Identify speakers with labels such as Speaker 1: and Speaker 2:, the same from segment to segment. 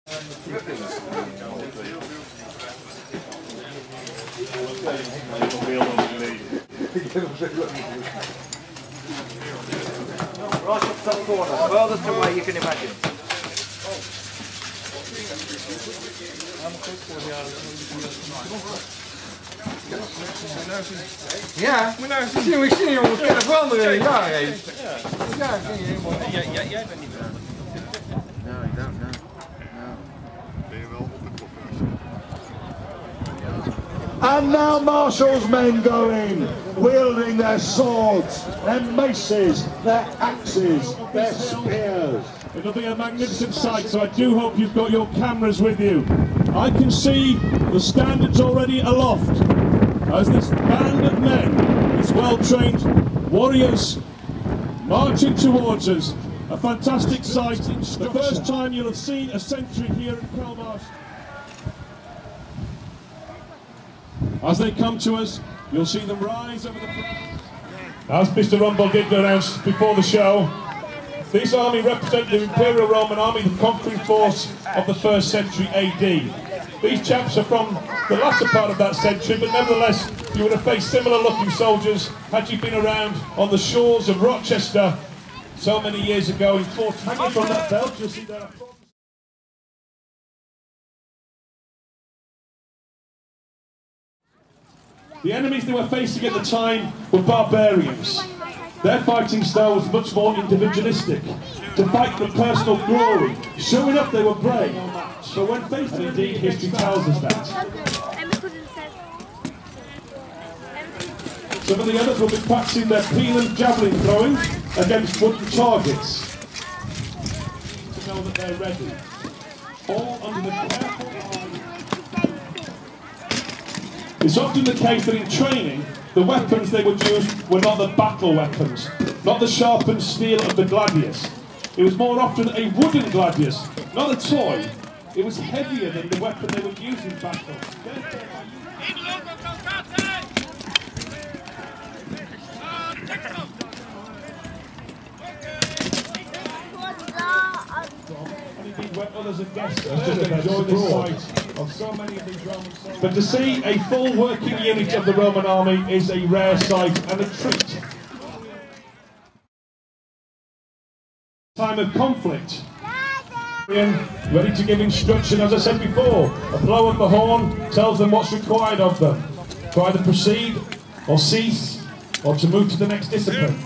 Speaker 1: Right up top corner, furthest away you can imagine. Ja, misschien jongens kunnen veranderen. Ja, jij bent niet veranderd. No, I don't know. Ben je wel op de kop?
Speaker 2: And now Marshall's men go in, wielding their swords, their maces, their axes, their spears.
Speaker 3: It'll be a magnificent sight, so I do hope you've got your cameras with you. I can see the standards already aloft as this band of men, these well-trained warriors, marching towards us. A fantastic sight. The first time you'll have seen a sentry here at Kelmarsh. As they come to us, you'll see them rise over the front. As Mr. Rumble did announce before the show, this army represents the Imperial Roman Army, the conquering force of the 1st century AD. These chaps are from the latter part of that century, but nevertheless, you would have faced similar looking soldiers had you been around on the shores of Rochester so many years ago in Fort. Hanging from that belt, you'll see there. The enemies they were facing at the time were barbarians. Their fighting style was much more individualistic, to fight for personal glory. Sure enough, they were brave, but when faced, and indeed history tells us that. Some of the others will be practicing their peel and javelin throwing against wooden targets to know that they're ready. All under the careful eye. It's often the case that in training, the weapons they would use were not the battle weapons, not the sharpened steel of the gladius. It was more often a wooden gladius, not a toy. It was heavier than the weapon they would use in battle. Where others are guests, just enjoy the sight of so many of these Roman soldiers. But to see a full working unit of the Roman army is a rare sight and a treat. Time of conflict. Ready to give instruction, as I said before. A blow of the horn tells them what's required of them. To either proceed, or cease, or to move to the next discipline.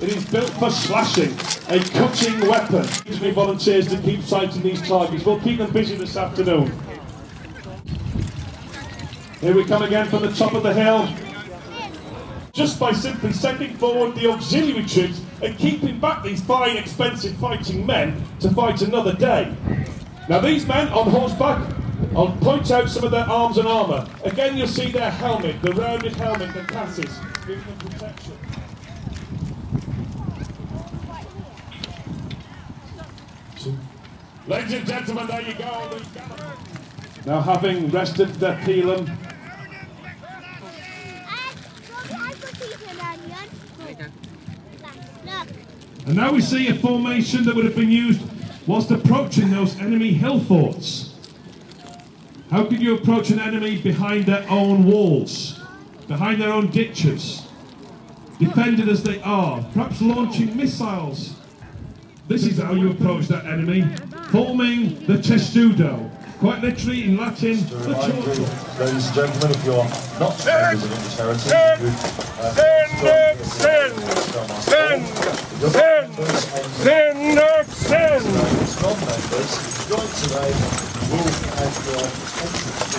Speaker 3: It is built for slashing, a cutting weapon. Usually volunteers to keep sighting these targets. We'll keep them busy this afternoon. Here we come again from the top of the hill. Just by simply sending forward the auxiliary troops and keeping back these fine, expensive fighting men to fight another day. Now these men on horseback, I'll point out some of their arms and armour. Again you'll see their helmet, the rounded helmet, the cassis, giving them protection. Ladies and gentlemen, there you go. Now having rested their pilum, and now we see a formation that would have been used whilst approaching those enemy hill forts. How could you approach an enemy behind their own walls, behind their own ditches, defended as they are, perhaps launching missiles? This is how you approach that enemy, forming the testudo, quite literally in Latin, the chortle.
Speaker 2: Ladies and gentlemen, if you're not members of English heritage, non-members, join today, walk and entrance.